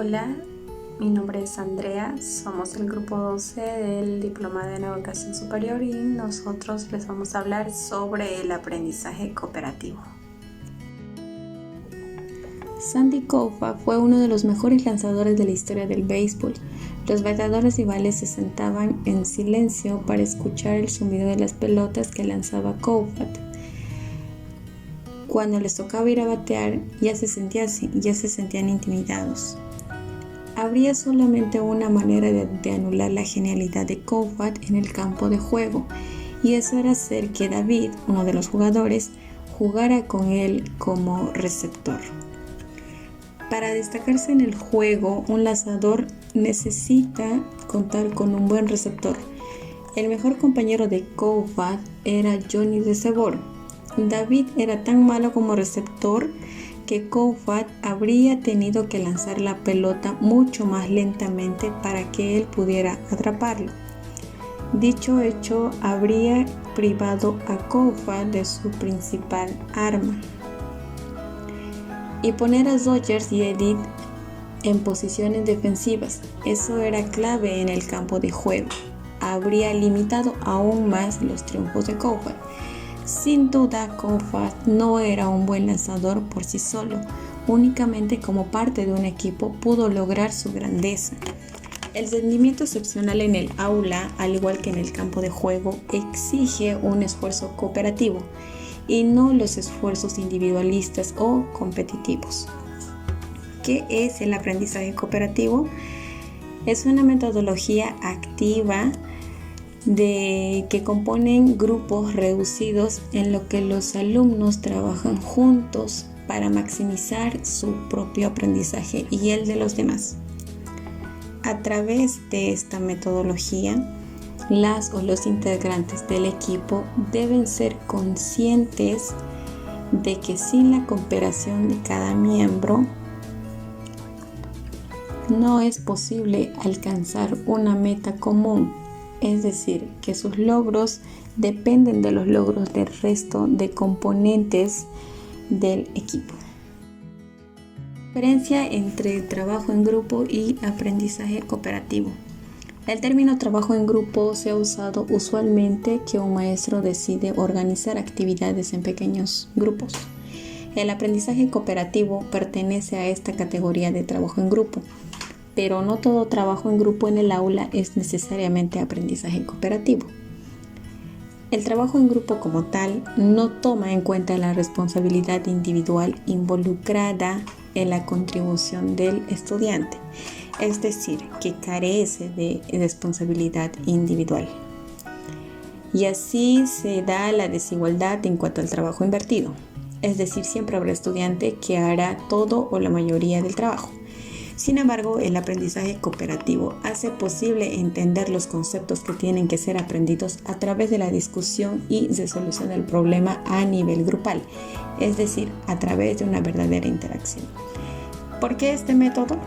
Hola, mi nombre es Andrea, somos el grupo 12 del Diplomado en Educación Superior y nosotros les vamos a hablar sobre el aprendizaje cooperativo. Sandy Koufax fue uno de los mejores lanzadores de la historia del béisbol. Los bateadores rivales se sentaban en silencio para escuchar el zumbido de las pelotas que lanzaba Koufax. Cuando les tocaba ir a batear, ya se sentían intimidados. Habría solamente una manera de anular la genialidad de Koufax en el campo de juego, y eso era hacer que David, uno de los jugadores, jugara con él como receptor. Para destacarse en el juego, un lanzador necesita contar con un buen receptor. El mejor compañero de Koufax era Johnny DeCevor. David era tan malo como receptor que Koufax habría tenido que lanzar la pelota mucho más lentamente para que él pudiera atraparlo. Dicho hecho habría privado a Koufax de su principal arma. Y poner a Dodgers y Edith en posiciones defensivas, eso era clave en el campo de juego. Habría limitado aún más los triunfos de Koufax. Sin duda, Koufax no era un buen lanzador por sí solo, únicamente como parte de un equipo pudo lograr su grandeza. El rendimiento excepcional en el aula, al igual que en el campo de juego, exige un esfuerzo cooperativo y no los esfuerzos individualistas o competitivos. ¿Qué es el aprendizaje cooperativo? Es una metodología activa que componen grupos reducidos en lo que los alumnos trabajan juntos para maximizar su propio aprendizaje y el de los demás. A través de esta metodología, las o los integrantes del equipo deben ser conscientes de que sin la cooperación de cada miembro no es posible alcanzar una meta común. Es decir, que sus logros dependen de los logros del resto de componentes del equipo. Diferencia entre trabajo en grupo y aprendizaje cooperativo. El término trabajo en grupo se ha usado usualmente que un maestro decide organizar actividades en pequeños grupos. El aprendizaje cooperativo pertenece a esta categoría de trabajo en grupo. Pero no todo trabajo en grupo en el aula es necesariamente aprendizaje cooperativo. El trabajo en grupo como tal no toma en cuenta la responsabilidad individual involucrada en la contribución del estudiante, es decir, que carece de responsabilidad individual. Y así se da la desigualdad en cuanto al trabajo invertido, es decir, siempre habrá estudiante que hará todo o la mayoría del trabajo. Sin embargo, el aprendizaje cooperativo hace posible entender los conceptos que tienen que ser aprendidos a través de la discusión y resolución del problema a nivel grupal, es decir, a través de una verdadera interacción. ¿Por qué este método?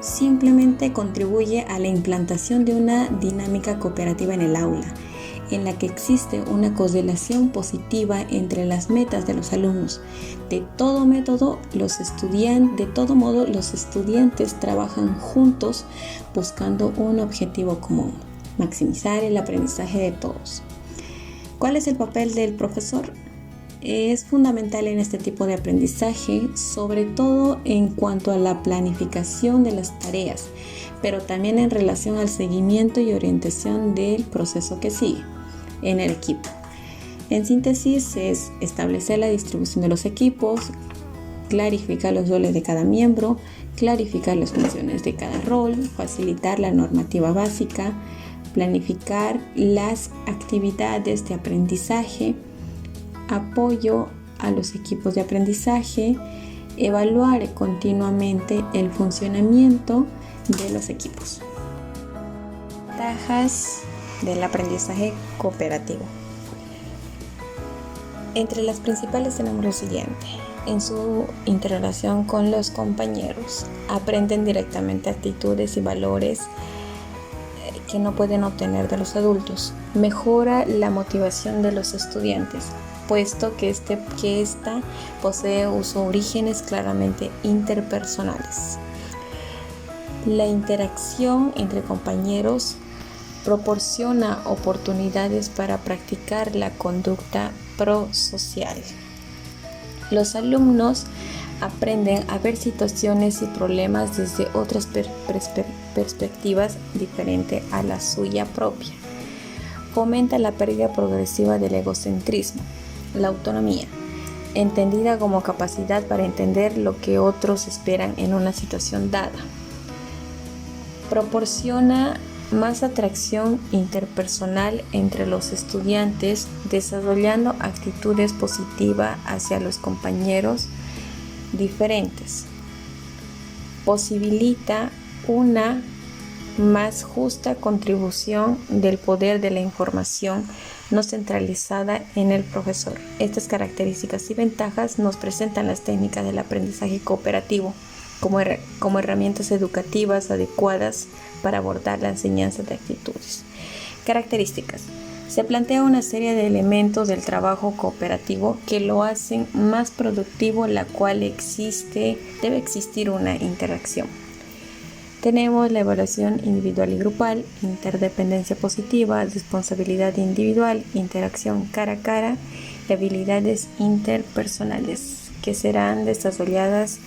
Simplemente contribuye a la implantación de una dinámica cooperativa en el aula, en la que existe una correlación positiva entre las metas de los alumnos. De todo modo, los estudiantes trabajan juntos buscando un objetivo común: maximizar el aprendizaje de todos. ¿Cuál es el papel del profesor? Es fundamental en este tipo de aprendizaje, sobre todo en cuanto a la planificación de las tareas, pero también en relación al seguimiento y orientación del proceso que sigue en el equipo. En síntesis, es establecer la distribución de los equipos, clarificar los roles de cada miembro, clarificar las funciones de cada rol, facilitar la normativa básica, planificar las actividades de aprendizaje, apoyo a los equipos de aprendizaje, evaluar continuamente el funcionamiento de los equipos. Ventajas del aprendizaje cooperativo. Entre las principales tenemos lo siguiente: en su interrelación con los compañeros, aprenden directamente actitudes y valores que no pueden obtener de los adultos. Mejora la motivación de los estudiantes, puesto que esta posee sus orígenes claramente interpersonales. La interacción entre compañeros proporciona oportunidades para practicar la conducta prosocial. Los alumnos aprenden a ver situaciones y problemas desde otras perspectivas diferentes a la suya propia. Fomenta la pérdida progresiva del egocentrismo. La autonomía, entendida como capacidad para entender lo que otros esperan en una situación dada. Proporciona más atracción interpersonal entre los estudiantes, desarrollando actitudes positivas hacia los compañeros diferentes. Posibilita una más justa contribución del poder de la información no centralizada en el profesor. Estas características y ventajas nos presentan las técnicas del aprendizaje cooperativo como herramientas educativas adecuadas para abordar la enseñanza de actitudes. Características. Se plantea una serie de elementos del trabajo cooperativo que lo hacen más productivo, la cual debe existir una interacción. Tenemos la evaluación individual y grupal, interdependencia positiva, responsabilidad individual, interacción cara a cara y habilidades interpersonales que serán desarrolladas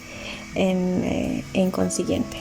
en consiguiente.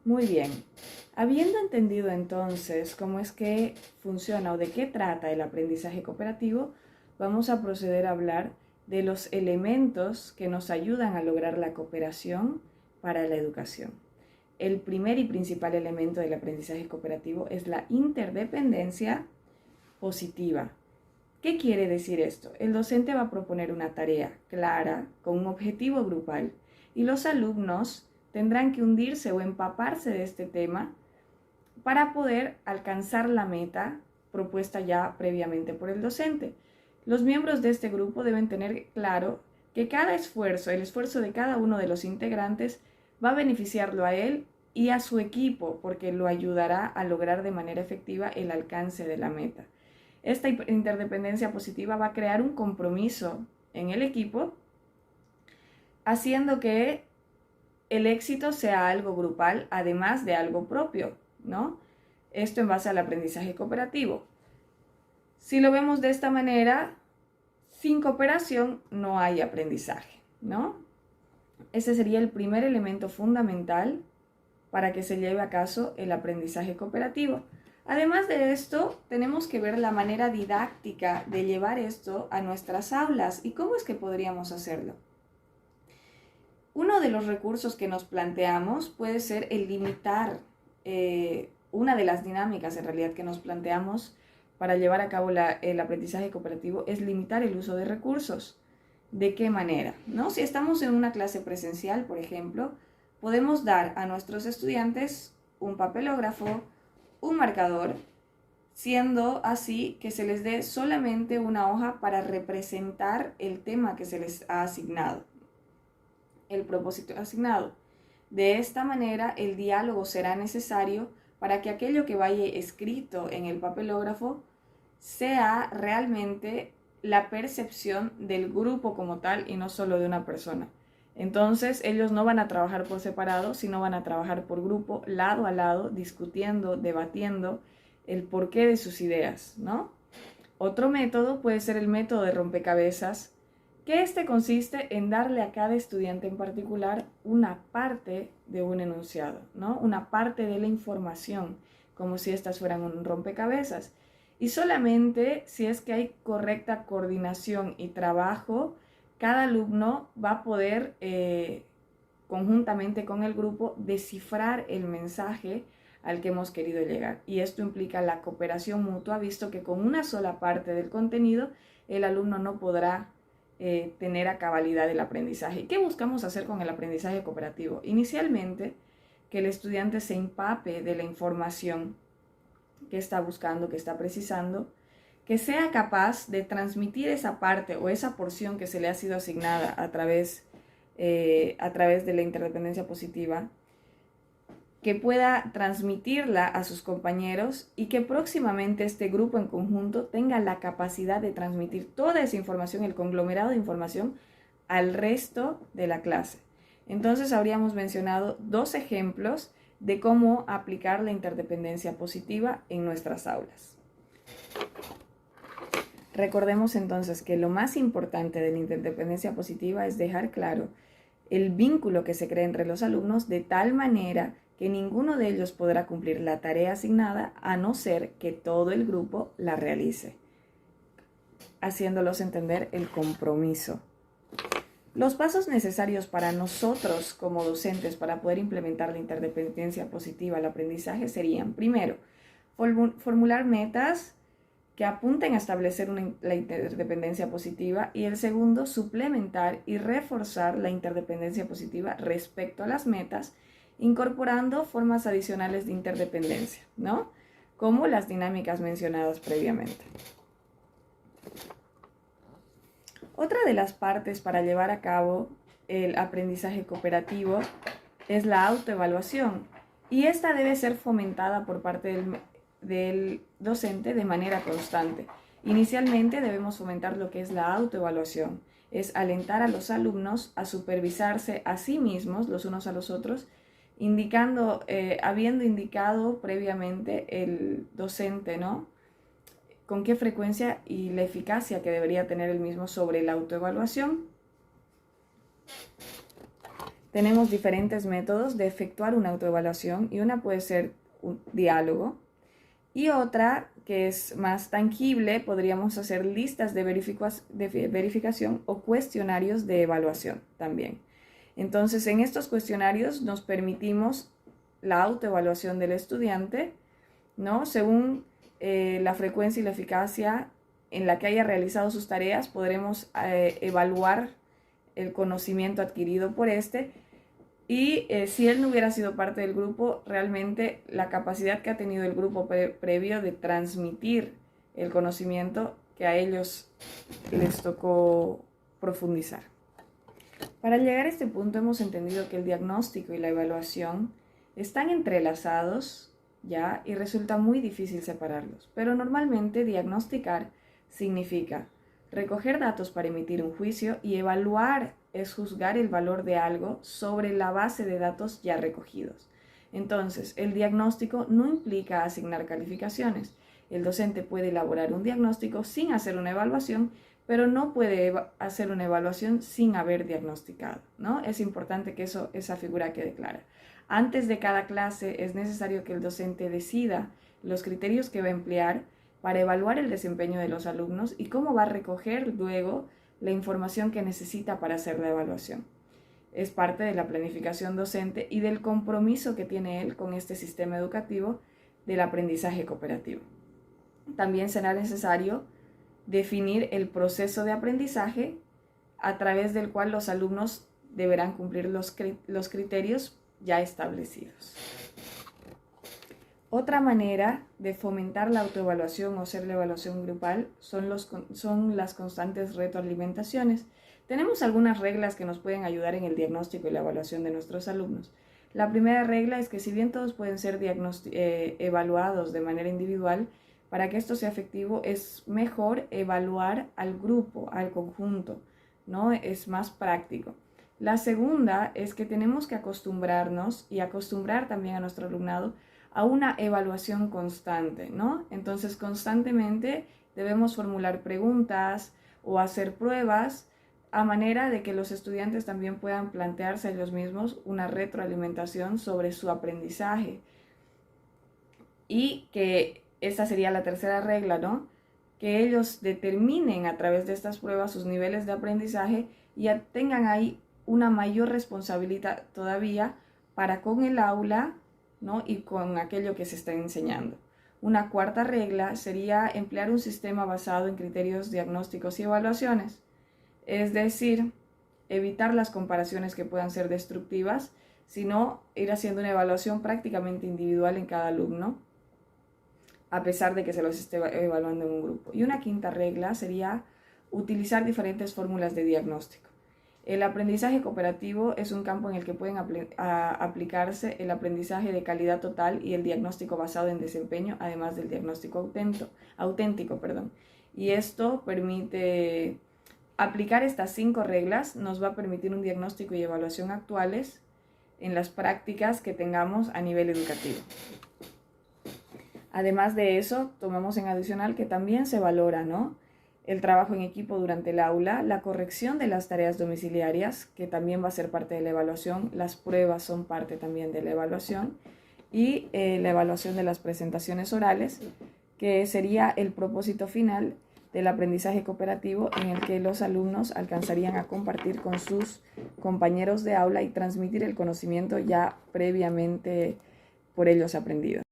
Muy bien. Habiendo entendido entonces cómo es que funciona o de qué trata el aprendizaje cooperativo, vamos a proceder a hablar de los elementos que nos ayudan a lograr la cooperación para la educación. El primer y principal elemento del aprendizaje cooperativo es la interdependencia positiva. ¿Qué quiere decir esto? El docente va a proponer una tarea clara con un objetivo grupal y los alumnos tendrán que hundirse o empaparse de este tema para poder alcanzar la meta propuesta ya previamente por el docente. Los miembros de este grupo deben tener claro que cada esfuerzo, el esfuerzo de cada uno de los integrantes, va a beneficiarlo a él y a su equipo porque lo ayudará a lograr de manera efectiva el alcance de la meta. Esta interdependencia positiva va a crear un compromiso en el equipo, haciendo que el éxito sea algo grupal, además de algo propio, ¿no? Esto en base al aprendizaje cooperativo. Si lo vemos de esta manera, sin cooperación no hay aprendizaje, ¿no? Ese sería el primer elemento fundamental para que se lleve a cabo el aprendizaje cooperativo. Además de esto, tenemos que ver la manera didáctica de llevar esto a nuestras aulas y cómo es que podríamos hacerlo. Uno de los recursos que nos planteamos puede ser el limitar, una de las dinámicas en realidad que nos planteamos para llevar a cabo el aprendizaje cooperativo es limitar el uso de recursos. ¿De qué manera? ¿No? Si estamos en una clase presencial, por ejemplo, podemos dar a nuestros estudiantes un papelógrafo, un marcador, siendo así que se les dé solamente una hoja para representar el tema que se les ha asignado, el propósito asignado. De esta manera, el diálogo será necesario para que aquello que vaya escrito en el papelógrafo sea realmente la percepción del grupo como tal y no solo de una persona. Entonces, ellos no van a trabajar por separado, sino van a trabajar por grupo, lado a lado, discutiendo, debatiendo el porqué de sus ideas, ¿no? Otro método puede ser el método de rompecabezas, que este consiste en darle a cada estudiante en particular una parte de un enunciado, ¿no? Una parte de la información, como si estas fueran un rompecabezas. Y solamente si es que hay correcta coordinación y trabajo, cada alumno va a poder, conjuntamente con el grupo, descifrar el mensaje al que hemos querido llegar. Y esto implica la cooperación mutua, visto que con una sola parte del contenido el alumno no podrá tener a cabalidad el aprendizaje. ¿Qué buscamos hacer con el aprendizaje cooperativo? Inicialmente, que el estudiante se empape de la información que está buscando, que está precisando, que sea capaz de transmitir esa parte o esa porción que se le ha sido asignada a través de la interdependencia positiva, que pueda transmitirla a sus compañeros y que próximamente este grupo en conjunto tenga la capacidad de transmitir toda esa información, el conglomerado de información, al resto de la clase. Entonces habríamos mencionado 2 ejemplos de cómo aplicar la interdependencia positiva en nuestras aulas. Recordemos entonces que lo más importante de la interdependencia positiva es dejar claro el vínculo que se crea entre los alumnos de tal manera que ninguno de ellos podrá cumplir la tarea asignada a no ser que todo el grupo la realice, haciéndolos entender el compromiso. Los pasos necesarios para nosotros como docentes para poder implementar la interdependencia positiva al aprendizaje serían, primero, formular metas que apunten a establecer la interdependencia positiva, y el segundo, suplementar y reforzar la interdependencia positiva respecto a las metas, incorporando formas adicionales de interdependencia, ¿no? Como las dinámicas mencionadas previamente. Otra de las partes para llevar a cabo el aprendizaje cooperativo es la autoevaluación, y esta debe ser fomentada por parte del docente de manera constante. Inicialmente debemos fomentar lo que es la autoevaluación, es alentar a los alumnos a supervisarse a sí mismos, los unos a los otros, habiendo indicado previamente el docente, ¿no?, con qué frecuencia y la eficacia que debería tener el mismo sobre la autoevaluación. Tenemos diferentes métodos de efectuar una autoevaluación, y una puede ser un diálogo, y otra, que es más tangible, podríamos hacer listas de verificación o cuestionarios de evaluación también. Entonces, en estos cuestionarios nos permitimos la autoevaluación del estudiante, ¿no?, según la frecuencia y la eficacia en la que haya realizado sus tareas. Podremos evaluar el conocimiento adquirido por este, y si él no hubiera sido parte del grupo, realmente la capacidad que ha tenido el grupo previo de transmitir el conocimiento que a ellos les tocó profundizar. Para llegar a este punto hemos entendido que el diagnóstico y la evaluación están entrelazados, ¿ya?, y resulta muy difícil separarlos. Pero normalmente diagnosticar significa recoger datos para emitir un juicio, y evaluar es juzgar el valor de algo sobre la base de datos ya recogidos. Entonces, el diagnóstico no implica asignar calificaciones. El docente puede elaborar un diagnóstico sin hacer una evaluación, pero no puede hacer una evaluación sin haber diagnosticado, ¿no? Es importante que esa figura quede clara. Antes de cada clase es necesario que el docente decida los criterios que va a emplear para evaluar el desempeño de los alumnos y cómo va a recoger luego la información que necesita para hacer la evaluación. Es parte de la planificación docente y del compromiso que tiene él con este sistema educativo del aprendizaje cooperativo. También será necesario definir el proceso de aprendizaje a través del cual los alumnos deberán cumplir los criterios ya establecidos. Otra manera de fomentar la autoevaluación o hacer la evaluación grupal son las constantes retroalimentaciones. Tenemos algunas reglas que nos pueden ayudar en el diagnóstico y la evaluación de nuestros alumnos. La primera regla es que, si bien todos pueden ser evaluados de manera individual, para que esto sea efectivo es mejor evaluar al grupo, al conjunto, ¿no? Es más práctico. La segunda es que tenemos que acostumbrarnos y acostumbrar también a nuestro alumnado a una evaluación constante, ¿no? Entonces, constantemente debemos formular preguntas o hacer pruebas a manera de que los estudiantes también puedan plantearse ellos mismos una retroalimentación sobre su aprendizaje. Y que esta sería la tercera regla, ¿no? Que ellos determinen a través de estas pruebas sus niveles de aprendizaje y tengan ahí una mayor responsabilidad todavía para con el aula, ¿no?, y con aquello que se está enseñando. Una cuarta regla sería emplear un sistema basado en criterios diagnósticos y evaluaciones. Es decir, evitar las comparaciones que puedan ser destructivas, sino ir haciendo una evaluación prácticamente individual en cada alumno, a pesar de que se los esté evaluando en un grupo. Y una quinta regla sería utilizar diferentes fórmulas de diagnóstico. El aprendizaje cooperativo es un campo en el que pueden aplicarse el aprendizaje de calidad total y el diagnóstico basado en desempeño, además del diagnóstico auténtico. Y esto permite aplicar estas 5 reglas, nos va a permitir un diagnóstico y evaluación actuales en las prácticas que tengamos a nivel educativo. Además de eso, tomamos en adicional que también se valora, ¿no?, el trabajo en equipo durante el aula, la corrección de las tareas domiciliarias, que también va a ser parte de la evaluación, las pruebas son parte también de la evaluación, y la evaluación de las presentaciones orales, que sería el propósito final del aprendizaje cooperativo, en el que los alumnos alcanzarían a compartir con sus compañeros de aula y transmitir el conocimiento ya previamente por ellos aprendido.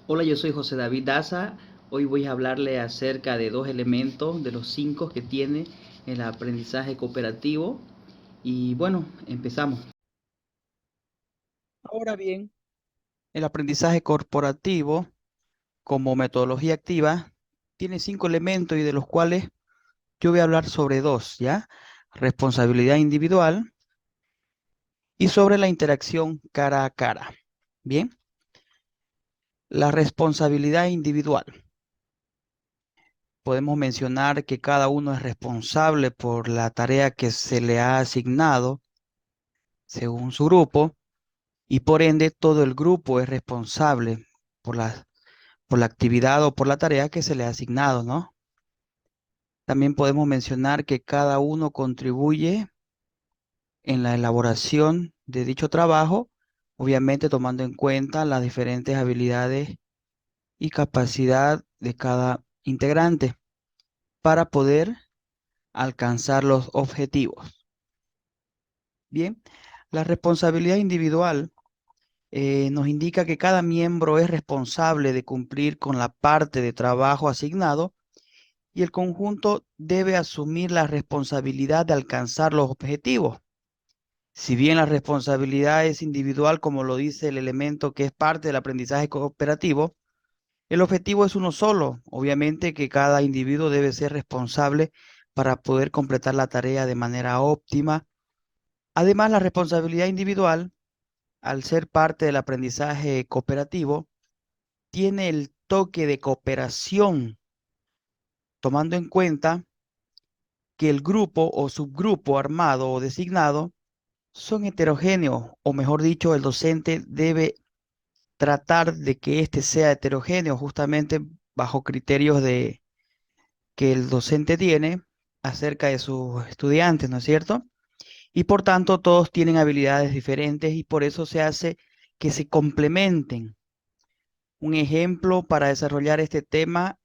Hola, yo soy José David Daza. Hoy voy a hablarle acerca de 2 elementos de los 5 que tiene el aprendizaje cooperativo. Y bueno, empezamos. Ahora bien, el aprendizaje corporativo como metodología activa tiene 5 elementos y de los cuales yo voy a hablar sobre 2, ¿ya? Responsabilidad individual y sobre la interacción cara a cara. Bien, la responsabilidad individual. Podemos mencionar que cada uno es responsable por la tarea que se le ha asignado según su grupo y por ende todo el grupo es responsable por por la actividad o por la tarea que se le ha asignado, ¿no? También podemos mencionar que cada uno contribuye en la elaboración de dicho trabajo, obviamente tomando en cuenta las diferentes habilidades y capacidad de cada integrante para poder alcanzar los objetivos. Bien, la responsabilidad individual nos indica que cada miembro es responsable de cumplir con la parte de trabajo asignado y el conjunto debe asumir la responsabilidad de alcanzar los objetivos. Si bien la responsabilidad es individual, como lo dice el elemento que es parte del aprendizaje cooperativo, el objetivo es uno solo. Obviamente que cada individuo debe ser responsable para poder completar la tarea de manera óptima. Además, la responsabilidad individual, al ser parte del aprendizaje cooperativo, tiene el toque de cooperación, tomando en cuenta que el grupo o subgrupo armado o designado son heterogéneos, o mejor dicho, el docente debe tratar de que éste sea heterogéneo justamente bajo criterios que el docente tiene acerca de sus estudiantes, ¿no es cierto? Y por tanto, todos tienen habilidades diferentes y por eso se hace que se complementen. Un ejemplo para desarrollar este tema,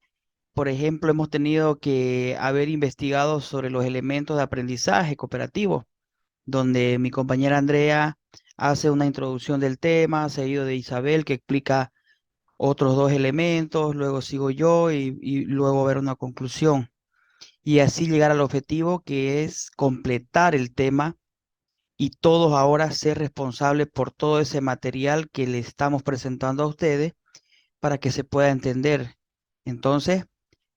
por ejemplo, hemos tenido que haber investigado sobre los elementos de aprendizaje cooperativo, donde mi compañera Andrea hace una introducción del tema, seguido de Isabel que explica otros 2 elementos, luego sigo yo y luego ver una conclusión. Y así llegar al objetivo que es completar el tema y todos ahora ser responsables por todo ese material que le estamos presentando a ustedes para que se pueda entender. Entonces,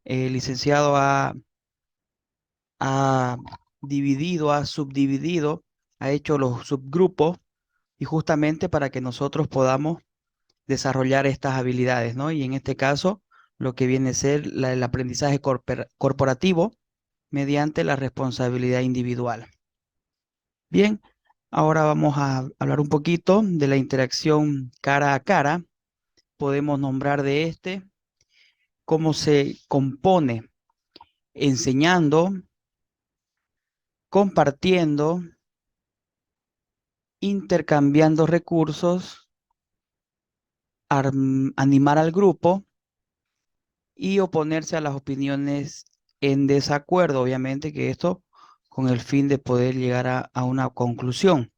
el licenciado ha dividido, ha subdividido, ha hecho los subgrupos y justamente para que nosotros podamos desarrollar estas habilidades, ¿no? Y en este caso, lo que viene a ser el aprendizaje corporativo mediante la responsabilidad individual. Bien, ahora vamos a hablar un poquito de la interacción cara a cara. Podemos nombrar de cómo se compone enseñando, compartiendo, intercambiando recursos, animar al grupo y oponerse a las opiniones en desacuerdo, obviamente que esto con el fin de poder llegar a una conclusión.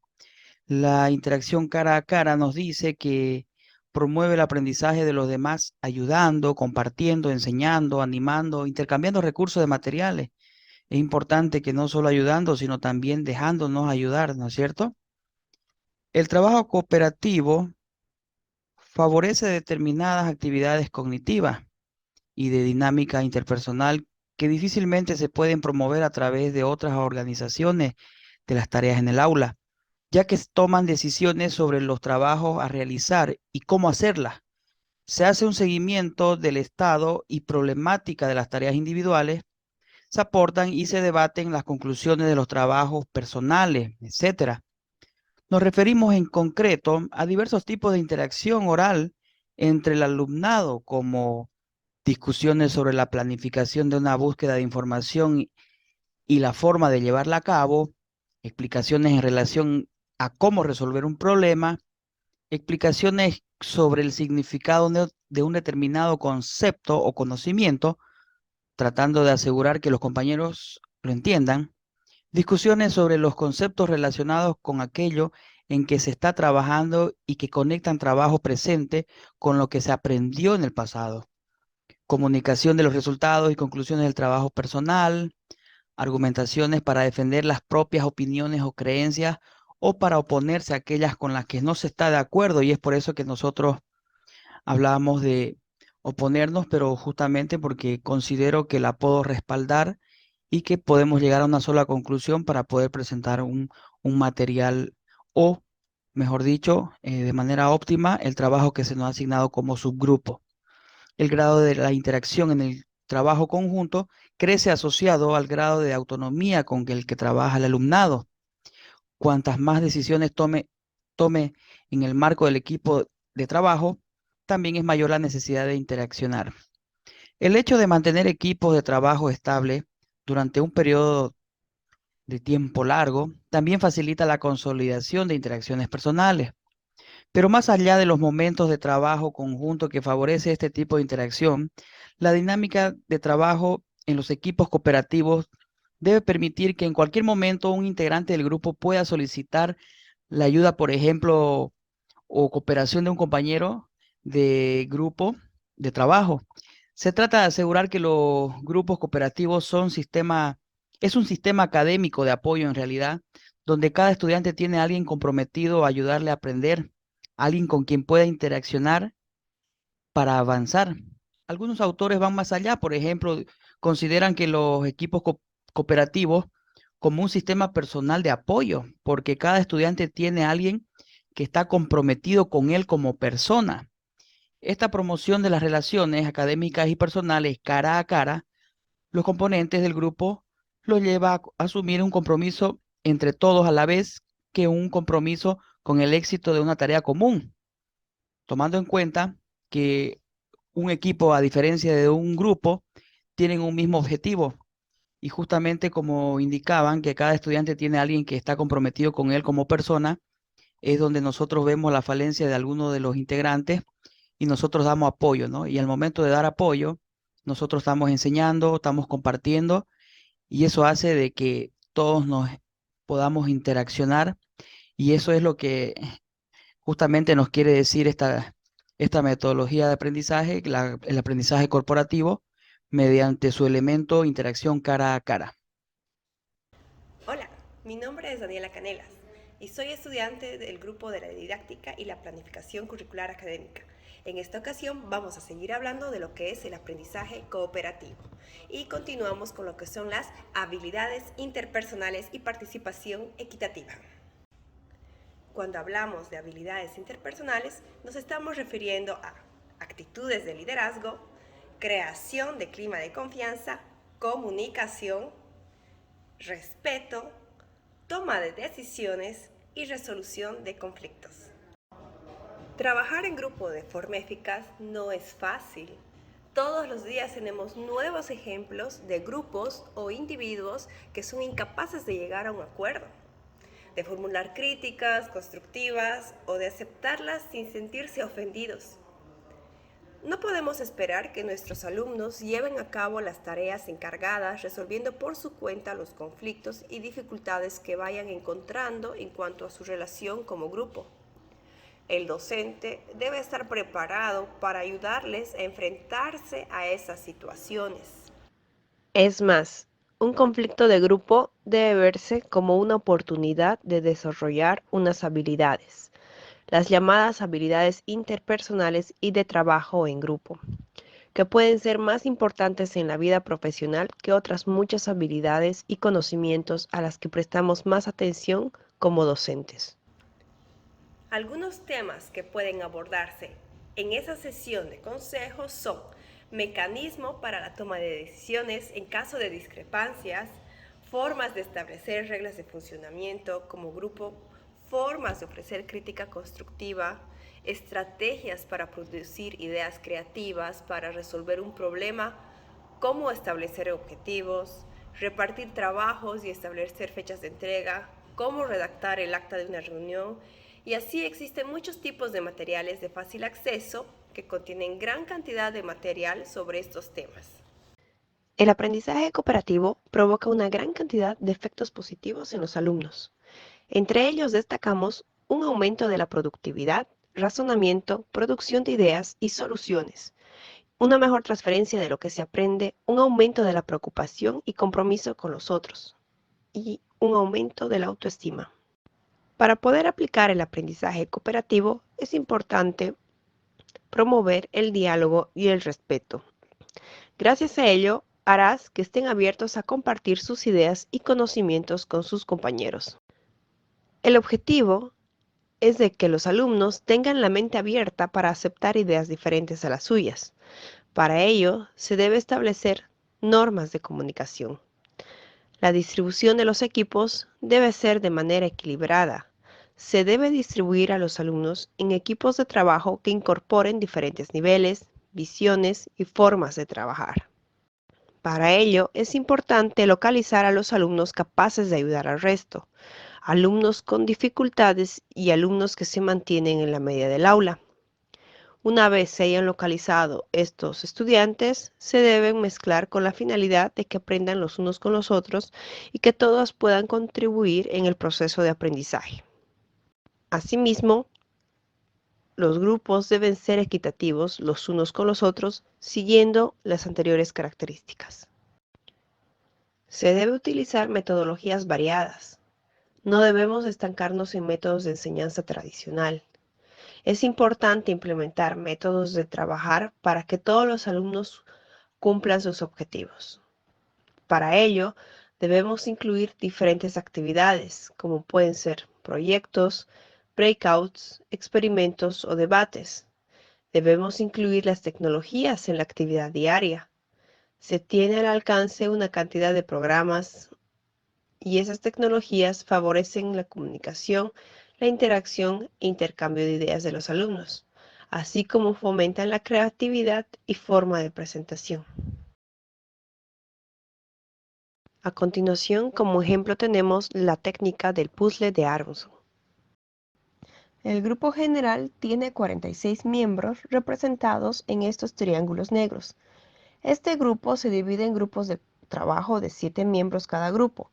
La interacción cara a cara nos dice que promueve el aprendizaje de los demás, ayudando, compartiendo, enseñando, animando, intercambiando recursos de materiales. Es importante que no solo ayudando, sino también dejándonos ayudar, ¿no es cierto? El trabajo cooperativo favorece determinadas actividades cognitivas y de dinámica interpersonal que difícilmente se pueden promover a través de otras organizaciones de las tareas en el aula, ya que toman decisiones sobre los trabajos a realizar y cómo hacerlas. Se hace un seguimiento del estado y problemática de las tareas individuales, se aportan y se debaten las conclusiones de los trabajos personales, etcétera. Nos referimos en concreto a diversos tipos de interacción oral entre el alumnado, como discusiones sobre la planificación de una búsqueda de información y la forma de llevarla a cabo, explicaciones en relación a cómo resolver un problema, explicaciones sobre el significado de un determinado concepto o conocimiento, tratando de asegurar que los compañeros lo entiendan, discusiones sobre los conceptos relacionados con aquello en que se está trabajando y que conectan trabajo presente con lo que se aprendió en el pasado, comunicación de los resultados y conclusiones del trabajo personal, argumentaciones para defender las propias opiniones o creencias o para oponerse a aquellas con las que no se está de acuerdo, y es por eso que nosotros hablábamos de oponernos, pero justamente porque considero que la puedo respaldar y que podemos llegar a una sola conclusión para poder presentar un material o, mejor dicho, de manera óptima, el trabajo que se nos ha asignado como subgrupo. El grado de la interacción en el trabajo conjunto crece asociado al grado de autonomía con el que trabaja el alumnado. Cuantas más decisiones tome en el marco del equipo de trabajo, también es mayor la necesidad de interaccionar. El hecho de mantener equipos de trabajo estable durante un periodo de tiempo largo también facilita la consolidación de interacciones personales. Pero más allá de los momentos de trabajo conjunto que favorece este tipo de interacción, la dinámica de trabajo en los equipos cooperativos debe permitir que en cualquier momento un integrante del grupo pueda solicitar la ayuda, por ejemplo, o cooperación de un compañero de grupo de trabajo. Se trata de asegurar que los grupos cooperativos es un sistema académico de apoyo en realidad, donde cada estudiante tiene a alguien comprometido a ayudarle a aprender, alguien con quien pueda interaccionar para avanzar. Algunos autores van más allá, por ejemplo, consideran que los equipos cooperativos como un sistema personal de apoyo, porque cada estudiante tiene a alguien que está comprometido con él como persona. Esta promoción de las relaciones académicas y personales cara a cara, los componentes del grupo los lleva a asumir un compromiso entre todos a la vez que un compromiso con el éxito de una tarea común, tomando en cuenta que un equipo, a diferencia de un grupo, tienen un mismo objetivo. Y justamente como indicaban que cada estudiante tiene a alguien que está comprometido con él como persona, es donde nosotros vemos la falencia de alguno de los integrantes y nosotros damos apoyo, ¿no? Y al momento de dar apoyo, nosotros estamos enseñando, estamos compartiendo y eso hace de que todos nos podamos interaccionar y eso es lo que justamente nos quiere decir esta metodología de aprendizaje, el aprendizaje corporativo, mediante su elemento interacción cara a cara. Hola, mi nombre es Daniela Canelas y soy estudiante del grupo de la didáctica y la planificación curricular académica. En esta ocasión vamos a seguir hablando de lo que es el aprendizaje cooperativo y continuamos con lo que son las habilidades interpersonales y participación equitativa. Cuando hablamos de habilidades interpersonales, nos estamos refiriendo a actitudes de liderazgo, creación de clima de confianza, comunicación, respeto, toma de decisiones y resolución de conflictos. Trabajar en grupo de forma eficaz no es fácil. Todos los días tenemos nuevos ejemplos de grupos o individuos que son incapaces de llegar a un acuerdo, de formular críticas constructivas o de aceptarlas sin sentirse ofendidos. No podemos esperar que nuestros alumnos lleven a cabo las tareas encargadas resolviendo por su cuenta los conflictos y dificultades que vayan encontrando en cuanto a su relación como grupo. El docente debe estar preparado para ayudarles a enfrentarse a esas situaciones. Es más, Un conflicto de grupo debe verse como una oportunidad de desarrollar unas habilidades, las llamadas habilidades interpersonales y de trabajo en grupo, que pueden ser más importantes en la vida profesional que otras muchas habilidades y conocimientos a las que prestamos más atención como docentes. Algunos temas que pueden abordarse en esa sesión de consejos son mecanismo para la toma de decisiones en caso de discrepancias, formas de establecer reglas de funcionamiento como grupo, formas de ofrecer crítica constructiva, estrategias para producir ideas creativas para resolver un problema, cómo establecer objetivos, repartir trabajos y establecer fechas de entrega, cómo redactar el acta de una reunión, y así existen muchos tipos de materiales de fácil acceso que contienen gran cantidad de material sobre estos temas. El aprendizaje cooperativo provoca una gran cantidad de efectos positivos en los alumnos. Entre ellos destacamos un aumento de la productividad, razonamiento, producción de ideas y soluciones, una mejor transferencia de lo que se aprende, un aumento de la preocupación y compromiso con los otros, y un aumento de la autoestima. Para poder aplicar el aprendizaje cooperativo es importante promover el diálogo y el respeto. Gracias a ello, harás que estén abiertos a compartir sus ideas y conocimientos con sus compañeros. El objetivo es de que los alumnos tengan la mente abierta para aceptar ideas diferentes a las suyas. Para ello, se debe establecer normas de comunicación. La distribución de los equipos debe ser de manera equilibrada. Se debe distribuir a los alumnos en equipos de trabajo que incorporen diferentes niveles, visiones y formas de trabajar. Para ello, es importante localizar a los alumnos capaces de ayudar al resto, alumnos con dificultades y alumnos que se mantienen en la media del aula. Una vez se hayan localizado estos estudiantes, se deben mezclar con la finalidad de que aprendan los unos con los otros y que todos puedan contribuir en el proceso de aprendizaje. Asimismo, los grupos deben ser equitativos los unos con los otros, siguiendo las anteriores características. Se debe utilizar metodologías variadas. No debemos estancarnos en métodos de enseñanza tradicional. Es importante implementar métodos de trabajar para que todos los alumnos cumplan sus objetivos. Para ello, debemos incluir diferentes actividades, como pueden ser proyectos, breakouts, experimentos o debates. Debemos incluir las tecnologías en la actividad diaria. Se tiene al alcance una cantidad de programas y esas tecnologías favorecen la comunicación, la interacción e intercambio de ideas de los alumnos, así como fomentan la creatividad y forma de presentación. A continuación, como ejemplo tenemos la técnica del puzzle de Aronson. El grupo general tiene 46 miembros representados en estos triángulos negros. Este grupo se divide en grupos de trabajo de 7 miembros cada grupo,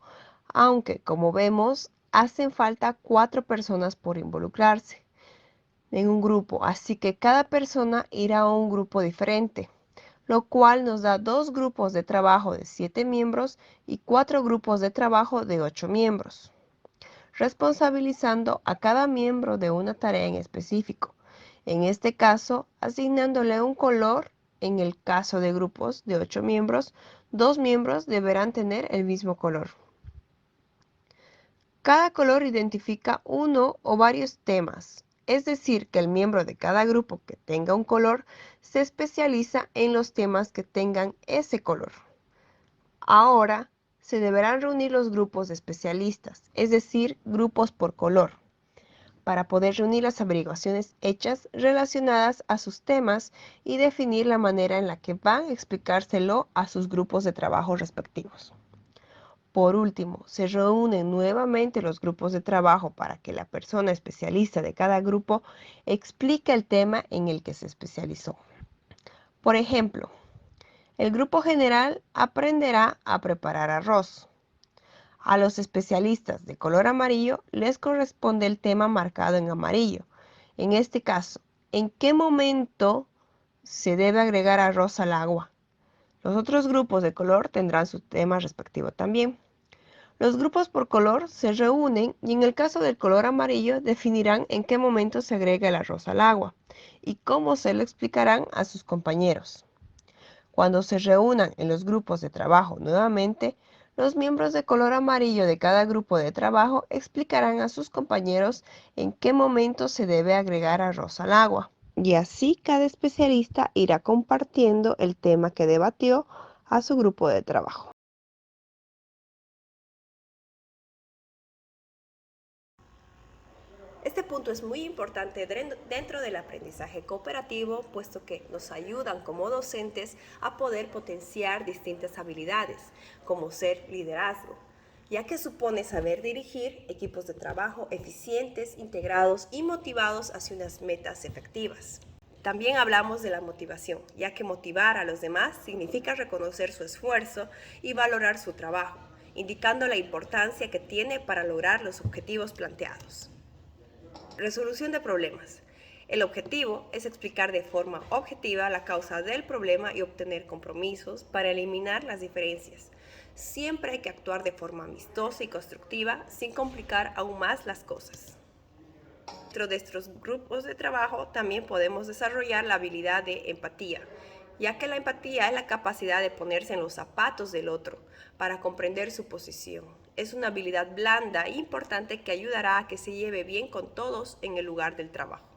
aunque, como vemos, hacen falta 4 personas por involucrarse en un grupo, así que cada persona irá a un grupo diferente, lo cual nos da 2 grupos de trabajo de 7 miembros y 4 grupos de trabajo de 8 miembros, responsabilizando a cada miembro de una tarea en específico, en este caso asignándole un color. En el caso de grupos de 8 miembros, 2 miembros deberán tener el mismo color. Cada color identifica uno o varios temas, es decir, que el miembro de cada grupo que tenga un color se especializa en los temas que tengan ese color. Ahora, se deberán reunir los grupos de especialistas, es decir, grupos por color, para poder reunir las averiguaciones hechas relacionadas a sus temas y definir la manera en la que van a explicárselo a sus grupos de trabajo respectivos. Por último, se reúnen nuevamente los grupos de trabajo para que la persona especialista de cada grupo explique el tema en el que se especializó. Por ejemplo, el grupo general aprenderá a preparar arroz. A los especialistas de color amarillo les corresponde el tema marcado en amarillo. En este caso, ¿en qué momento se debe agregar arroz al agua? Los otros grupos de color tendrán su tema respectivo también. Los grupos por color se reúnen y en el caso del color amarillo definirán en qué momento se agrega el arroz al agua y cómo se lo explicarán a sus compañeros. Cuando se reúnan en los grupos de trabajo nuevamente, los miembros de color amarillo de cada grupo de trabajo explicarán a sus compañeros en qué momento se debe agregar arroz al agua. Y así cada especialista irá compartiendo el tema que debatió a su grupo de trabajo. Este punto es muy importante dentro del aprendizaje cooperativo, puesto que nos ayudan como docentes a poder potenciar distintas habilidades, como ser liderazgo, ya que supone saber dirigir equipos de trabajo eficientes, integrados y motivados hacia unas metas efectivas. También hablamos de la motivación, ya que motivar a los demás significa reconocer su esfuerzo y valorar su trabajo, indicando la importancia que tiene para lograr los objetivos planteados. Resolución de problemas. El objetivo es explicar de forma objetiva la causa del problema y obtener compromisos para eliminar las diferencias. Siempre hay que actuar de forma amistosa y constructiva sin complicar aún más las cosas. Dentro de estos grupos de trabajo también podemos desarrollar la habilidad de empatía, ya que la empatía es la capacidad de ponerse en los zapatos del otro para comprender su posición. Es una habilidad blanda e importante que ayudará a que se lleve bien con todos en el lugar del trabajo.